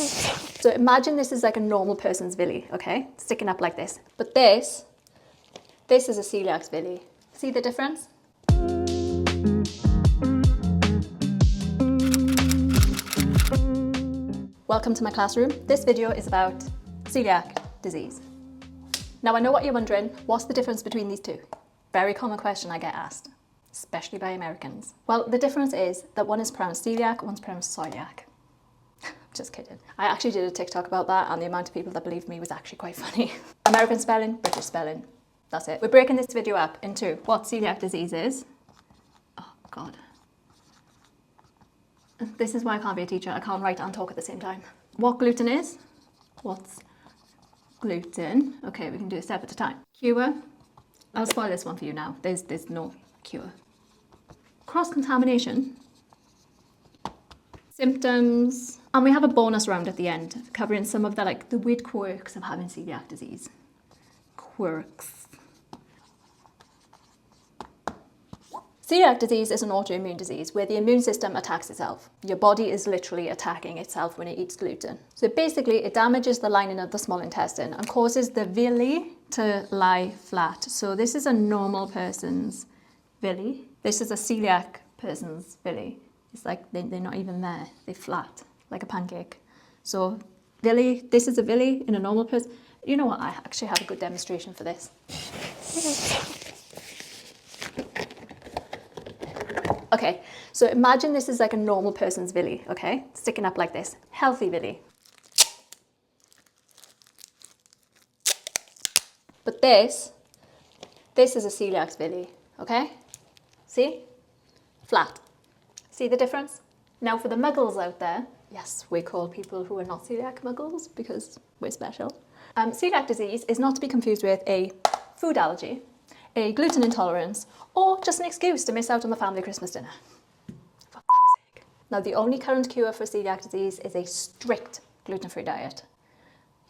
So imagine this is like a normal person's villi, okay? Sticking up like this. But this is a celiac's villi. See the difference? Welcome to my classroom. This video is about celiac disease. Now I know what you're wondering, what's the difference between these two? Very common question I get asked, especially by Americans. Well, the difference is that one is pronounced celiac, one's pronounced celiac. Just kidding. I actually did a TikTok about that and the amount of people that believed me was actually quite funny. American spelling, British spelling. That's it. We're breaking this video up into what celiac disease is. Oh God. This is why I can't be a teacher. I can't write and talk at the same time. What gluten is? What's gluten? Okay, we can do a step at a time. Cure. I'll spoil this one for you now. There's no cure. Cross-contamination. Symptoms. And we have a bonus round at the end, covering some of the weird quirks of having celiac disease. Quirks. Celiac disease is an autoimmune disease where the immune system attacks itself. Your body is literally attacking itself when it eats gluten. So basically it damages the lining of the small intestine and causes the villi to lie flat. So this is a normal person's villi. This is a celiac person's villi. It's like they're not even there. They're flat, like a pancake. So villi, this is a villi in a normal person. You know what, I actually have a good demonstration for this. Okay, so imagine this is like a normal person's villi, okay? Sticking up like this, healthy villi. But this is a celiac's villi, okay? See? Flat. See the difference? Now for the muggles out there, yes, we call people who are not celiac muggles because we're special. Celiac disease is not to be confused with a food allergy, a gluten intolerance, or just an excuse to miss out on the family Christmas dinner. For fuck's sake. Now the only current cure for celiac disease is a strict gluten-free diet.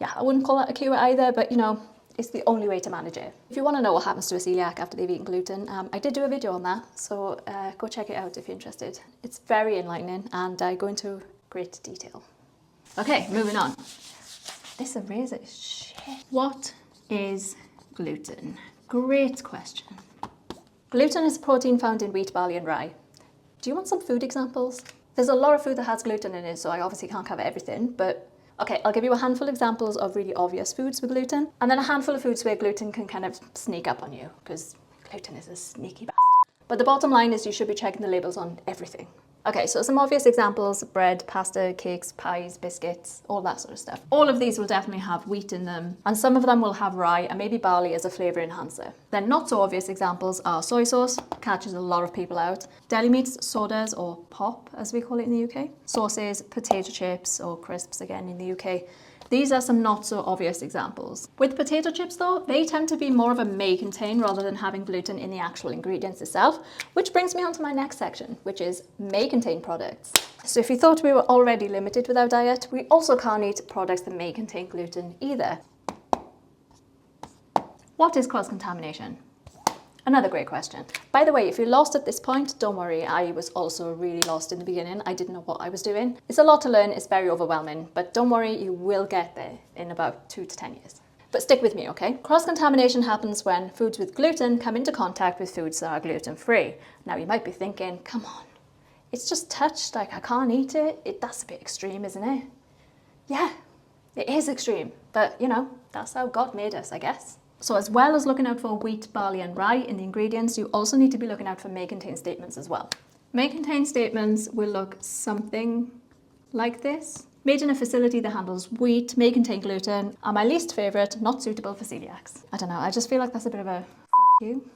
Yeah, I wouldn't call that a cure either, but you know, it's the only way to manage it. If you want to know what happens to a celiac after they've eaten gluten, I did do a video on that, so go check it out if you're interested. It's very enlightening and I go into great detail. Okay, moving on. This eraser is shit. What is gluten? Great question. Gluten is a protein found in wheat, barley and rye. Do you want some food examples? There's a lot of food that has gluten in it, so I obviously can't cover everything, but okay, I'll give you a handful of examples of really obvious foods with gluten, and then a handful of foods where gluten can kind of sneak up on you, because gluten is a sneaky bastard. But the bottom line is you should be checking the labels on everything. Okay, so some obvious examples: bread, pasta, cakes, pies, biscuits, all that sort of stuff. All of these will definitely have wheat in them, and some of them will have rye and maybe barley as a flavour enhancer. Then not so obvious examples are soy sauce, catches a lot of people out, deli meats, sodas or pop as we call it in the UK, sauces, potato chips or crisps again in the UK. These are some not so obvious examples. With potato chips though, they tend to be more of a may contain rather than having gluten in the actual ingredients itself, which brings me on to my next section, which is may contain products. So if you thought we were already limited with our diet, we also can't eat products that may contain gluten either. What is cross-contamination? Another great question. By the way, if you're lost at this point, don't worry, I was also really lost in the beginning. I didn't know what I was doing. It's a lot to learn, it's very overwhelming, but don't worry, you will get there in about 2 to 10 years. But stick with me, okay? Cross-contamination happens when foods with gluten come into contact with foods that are gluten-free. Now you might be thinking, come on, it's just touched, like I can't eat it. That's a bit extreme, isn't it? Yeah, it is extreme, but you know, that's how God made us, I guess. So as well as looking out for wheat, barley and rye in the ingredients, you also need to be looking out for may contain statements as well. May contain statements will look something like this. Made in a facility that handles wheat, may contain gluten, are my least favourite, not suitable for celiacs. I don't know, I just feel like that's a bit of a fuck you.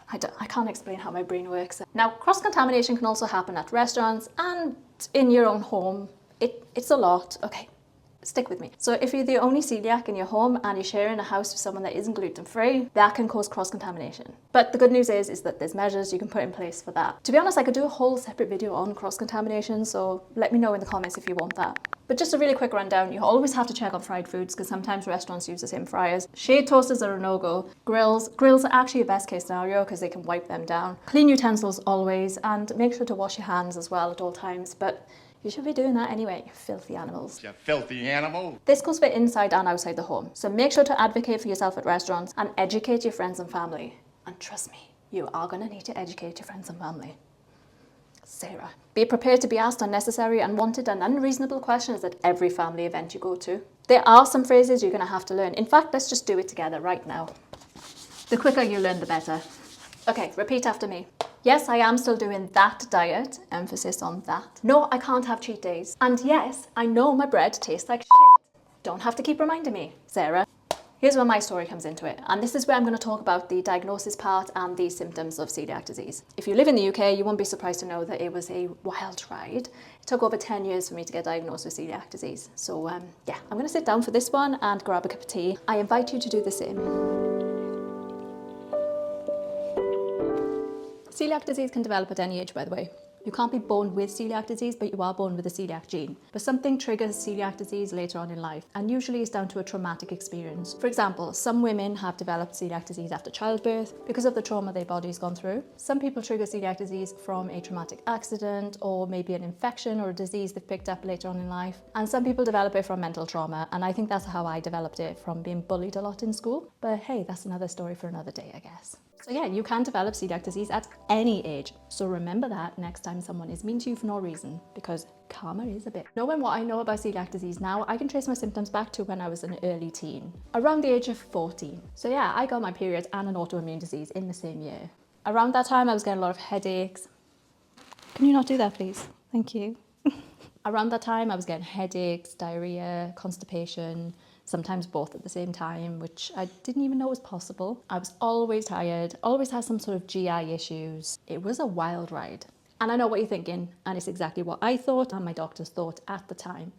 I can't explain how my brain works. Now, cross-contamination can also happen at restaurants and in your own home. It's a lot. Okay. Stick with me. So if you're the only celiac in your home and you're sharing a house with someone that isn't gluten-free, that can cause cross-contamination. But the good news is that there's measures you can put in place for that. To be honest, I could do a whole separate video on cross-contamination, so let me know in the comments if you want that. But just a really quick rundown, you always have to check on fried foods because sometimes restaurants use the same fryers. Shade toasters are a no-go. Grills are actually a best case scenario because they can wipe them down. Clean utensils always, and make sure to wash your hands as well at all times. But You should be doing that anyway, you filthy animals. You filthy animal. This goes for inside and outside the home. So make sure to advocate for yourself at restaurants and educate your friends and family. And trust me, you are going to need to educate your friends and family. Sarah. Be prepared to be asked unnecessary, unwanted and unreasonable questions at every family event you go to. There are some phrases you're going to have to learn. In fact, let's just do it together right now. The quicker you learn, the better. Okay, repeat after me. Yes, I am still doing that diet. Emphasis on that. No, I can't have cheat days. And yes, I know my bread tastes like shit. Don't have to keep reminding me. Sarah. Here's where my story comes into it, and this is where I'm going to talk about the diagnosis part and the symptoms of celiac disease. If you live in the UK, you won't be surprised to know that it was a wild ride. It took over 10 years for me to get diagnosed with celiac disease. So yeah, I'm going to sit down for this one and grab a cup of tea. I invite you to do the same. Celiac disease can develop at any age, by the way. You can't be born with celiac disease, but you are born with a celiac gene. But something triggers celiac disease later on in life, and usually it's down to a traumatic experience. For example, some women have developed celiac disease after childbirth because of the trauma their body's gone through. Some people trigger celiac disease from a traumatic accident or maybe an infection or a disease they've picked up later on in life. And some people develop it from mental trauma, and I think that's how I developed it, from being bullied a lot in school. But hey, that's another story for another day, I guess. So yeah, you can develop celiac disease at any age. So remember that next time someone is mean to you for no reason, because karma is a bitch. Knowing what I know about celiac disease now, I can trace my symptoms back to when I was an early teen, around the age of 14. So yeah, I got my period and an autoimmune disease in the same year. Around that time, I was getting a lot of headaches. Can you not do that, please? Thank you. Around that time, I was getting headaches, diarrhea, constipation, sometimes both at the same time, which I didn't even know was possible. I was always tired, always had some sort of GI issues. It was a wild ride. And I know what you're thinking, and it's exactly what I thought and my doctors thought at the time.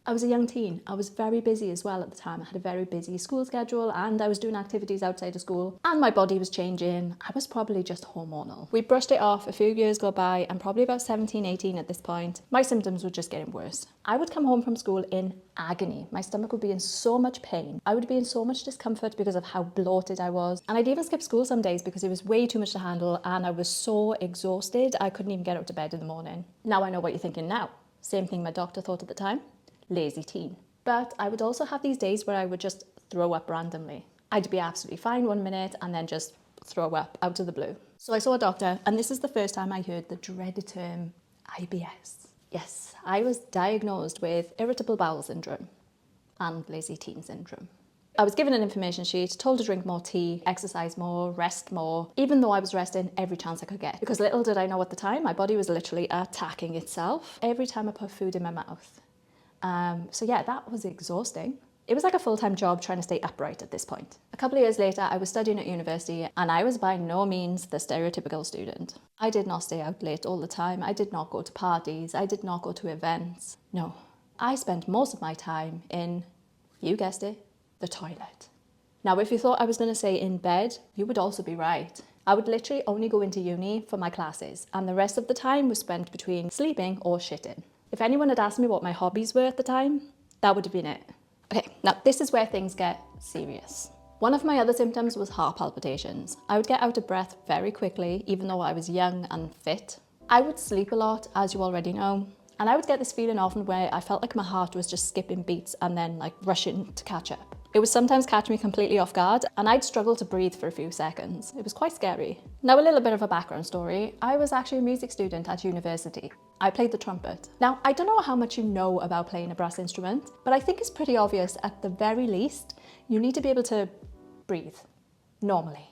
I was a young teen. I was very busy as well at the time. I had a very busy school schedule and I was doing activities outside of school and my body was changing. I was probably just hormonal. We brushed it off, a few years go by, and probably about 17, 18 at this point, my symptoms were just getting worse. I would come home from school in agony. My stomach would be in so much pain. I would be in so much discomfort because of how bloated I was. And I'd even skip school some days because it was way too much to handle and I was so exhausted I couldn't even get out to bed in the morning. Now I know what you're thinking now. Same thing my doctor thought at the time. Lazy teen. But I would also have these days where I would just throw up randomly. I'd be absolutely fine one minute and then just throw up out of the blue. So I saw a doctor, and this is the first time I heard the dreaded term IBS. Yes, I was diagnosed with irritable bowel syndrome and lazy teen syndrome. I was given an information sheet, told to drink more tea, exercise more, rest more, even though I was resting every chance I could get. Because little did I know at the time, my body was literally attacking itself every time I put food in my mouth. So yeah, that was exhausting. It was like a full-time job trying to stay upright at this point. A couple of years later, I was studying at university and I was by no means the stereotypical student. I did not stay out late all the time. I did not go to parties. I did not go to events. No, I spent most of my time in, you guessed it, the toilet. Now, if you thought I was going to say in bed, you would also be right. I would literally only go into uni for my classes and the rest of the time was spent between sleeping or shitting. If anyone had asked me what my hobbies were at the time, that would have been it. Okay, now this is where things get serious. One of my other symptoms was heart palpitations. I would get out of breath very quickly, even though I was young and fit. I would sleep a lot, as you already know, and I would get this feeling often where I felt like my heart was just skipping beats and then like rushing to catch up. It would sometimes catch me completely off guard and I'd struggle to breathe for a few seconds. It was quite scary. Now, a little bit of a background story. I was actually a music student at university. I played the trumpet. Now, I don't know how much you know about playing a brass instrument, but I think it's pretty obvious at the very least, you need to be able to breathe normally,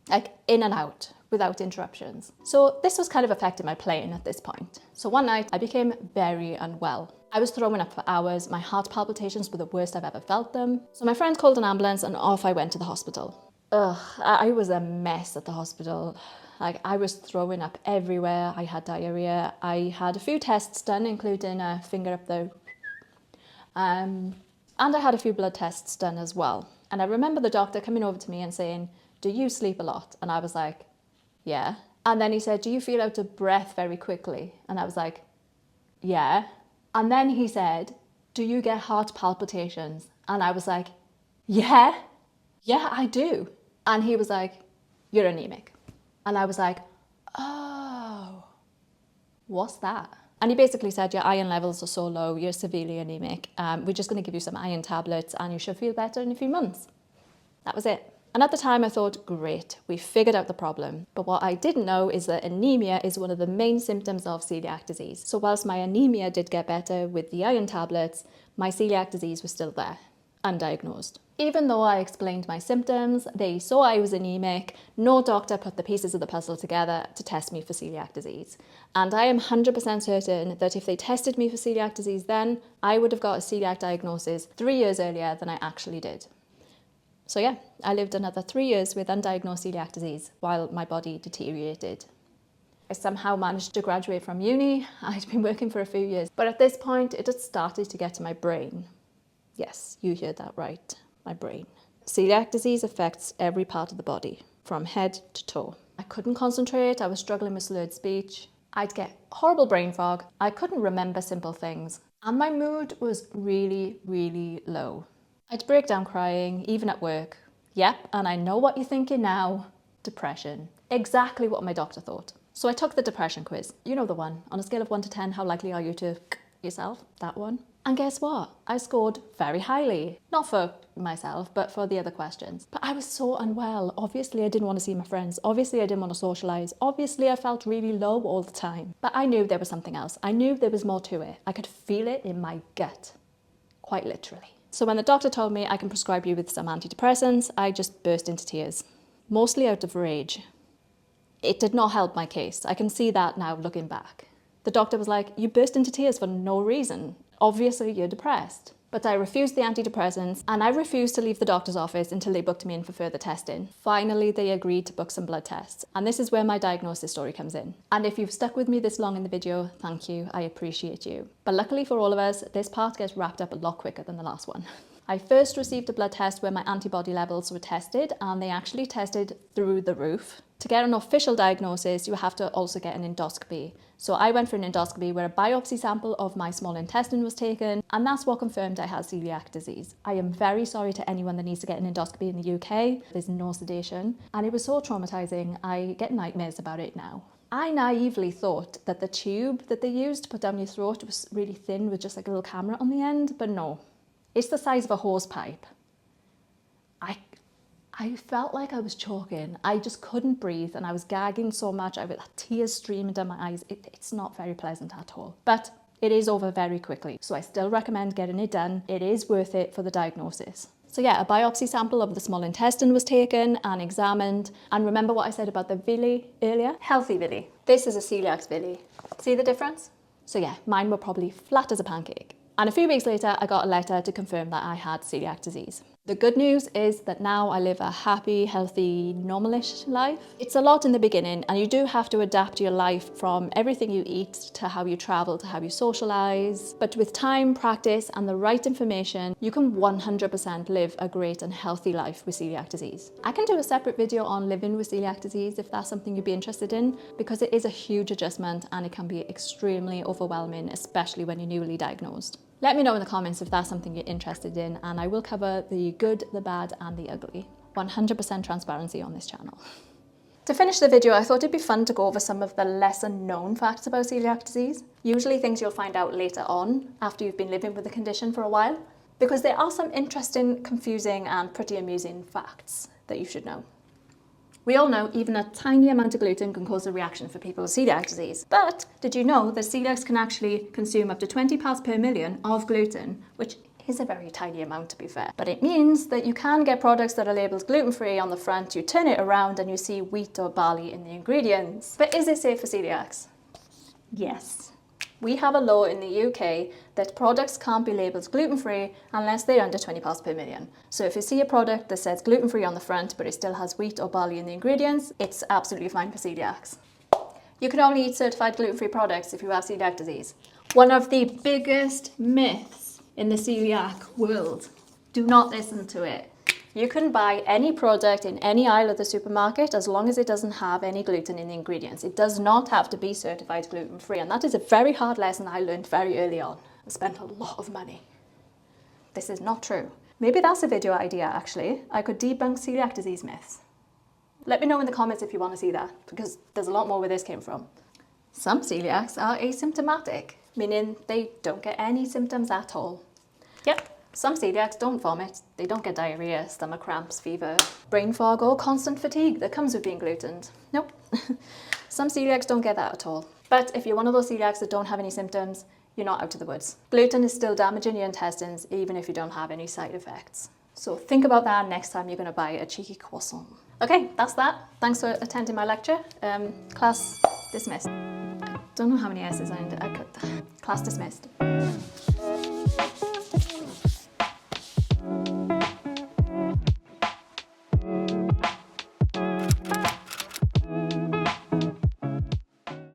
like in and out without interruptions. So this was kind of affecting my playing at this point. So one night I became very unwell. I was throwing up for hours. My heart palpitations were the worst I've ever felt them. So my friend called an ambulance and off I went to the hospital. I was a mess at the hospital. Like, I was throwing up everywhere. I had diarrhea. I had a few tests done, including a finger up the... and I had a few blood tests done as well. And I remember the doctor coming over to me and saying, "Do you sleep a lot?" And I was like, "Yeah." And then he said, "Do you feel out of breath very quickly?" And I was like, "Yeah." And then he said, "Do you get heart palpitations?" And I was like, "Yeah, I do." And he was like, "You're anemic." And I was like, "Oh, what's that?" And he basically said, your iron levels are so low, you're severely anemic. We're just going to give you some iron tablets and you should feel better in a few months. That was it. And at the time I thought, great, we figured out the problem. But what I didn't know is that anemia is one of the main symptoms of celiac disease. So whilst my anemia did get better with the iron tablets, my celiac disease was still there, undiagnosed. Even though I explained my symptoms, they saw I was anemic, no doctor put the pieces of the puzzle together to test me for celiac disease. And I am 100% certain that if they tested me for celiac disease then, I would have got a celiac diagnosis 3 years earlier than I actually did. So yeah, I lived another 3 years with undiagnosed celiac disease while my body deteriorated. I somehow managed to graduate from uni. I'd been working for a few years, but at this point it had started to get to my brain. Yes, you heard that right, my brain. Celiac disease affects every part of the body, from head to toe. I couldn't concentrate, I was struggling with slurred speech. I'd get horrible brain fog, I couldn't remember simple things, and my mood was really, really low. I'd break down crying, even at work. Yep, and I know what you're thinking now. Depression. Exactly what my doctor thought. So I took the depression quiz. You know the one. On a scale of 1 to 10, how likely are you to yourself? That one. And guess what? I scored very highly. Not for myself, but for the other questions. But I was so unwell. Obviously, I didn't want to see my friends. Obviously, I didn't want to socialise. Obviously, I felt really low all the time. But I knew there was something else. I knew there was more to it. I could feel it in my gut. Quite literally. So when the doctor told me I can prescribe you with some antidepressants, I just burst into tears, mostly out of rage. It did not help my case. I can see that now looking back. The doctor was like, you burst into tears for no reason. Obviously you're depressed. But I refused the antidepressants and I refused to leave the doctor's office until they booked me in for further testing. Finally, they agreed to book some blood tests. And this is where my diagnosis story comes in. And if you've stuck with me this long in the video, thank you, I appreciate you. But luckily for all of us, this part gets wrapped up a lot quicker than the last one. I first received a blood test where my antibody levels were tested and they actually tested through the roof. To get an official diagnosis, you have to also get an endoscopy. So I went for an endoscopy where a biopsy sample of my small intestine was taken, and that's what confirmed I had celiac disease. I am very sorry to anyone that needs to get an endoscopy in the UK. There's no sedation, and it was so traumatizing, I get nightmares about it now. I naively thought that the tube that they used to put down your throat was really thin with just like a little camera on the end, but no. It's the size of a hose pipe. I felt like I was choking. I just couldn't breathe and I was gagging so much. I had tears streaming down my eyes. It's not very pleasant at all. But it is over very quickly. So I still recommend getting it done. It is worth it for the diagnosis. So yeah, a biopsy sample of the small intestine was taken and examined. And remember what I said about the villi earlier? Healthy villi. This is a celiac villi. See the difference? So yeah, mine were probably flat as a pancake. And a few weeks later, I got a letter to confirm that I had celiac disease. The good news is that now I live a happy, healthy, normalish life. It's a lot in the beginning and you do have to adapt your life from everything you eat to how you travel to how you socialise. But with time, practice and the right information, you can 100% live a great and healthy life with celiac disease. I can do a separate video on living with celiac disease if that's something you'd be interested in, because it is a huge adjustment and it can be extremely overwhelming, especially when you're newly diagnosed. Let me know in the comments if that's something you're interested in and I will cover the good, the bad and the ugly. 100% transparency on this channel. To finish the video, I thought it'd be fun to go over some of the lesser known facts about celiac disease. Usually things you'll find out later on, after you've been living with the condition for a while, because there are some interesting, confusing and pretty amusing facts that you should know. We all know even a tiny amount of gluten can cause a reaction for people with celiac disease. But did you know that celiacs can actually consume up to 20 parts per million of gluten, which is a very tiny amount to be fair. But it means that you can get products that are labelled gluten-free on the front, you turn it around and you see wheat or barley in the ingredients. But is it safe for celiacs? Yes. We have a law in the UK that products can't be labelled gluten-free unless they're under 20 parts per million. So if you see a product that says gluten-free on the front but it still has wheat or barley in the ingredients, it's absolutely fine for celiacs. You can only eat certified gluten-free products if you have celiac disease. One of the biggest myths in the celiac world. Do not listen to it. You can buy any product in any aisle of the supermarket as long as it doesn't have any gluten in the ingredients. It does not have to be certified gluten-free, and that is a very hard lesson I learned very early on. I spent a lot of money. This is not true. Maybe that's a video idea actually. I could debunk celiac disease myths. Let me know in the comments if you want to see that, because there's a lot more where this came from. Some celiacs are asymptomatic, meaning they don't get any symptoms at all. Yep, some celiacs don't vomit, they don't get diarrhea, stomach cramps, fever, brain fog or constant fatigue that comes with being glutened. Nope, some celiacs don't get that at all. But if you're one of those celiacs that don't have any symptoms, you're not out of the woods. Gluten is still damaging your intestines even if you don't have any side effects. So think about that next time you're going to buy a cheeky croissant. Okay, that's that. Thanks for attending my lecture. Class dismissed. I don't know how many S's I cut. Class dismissed.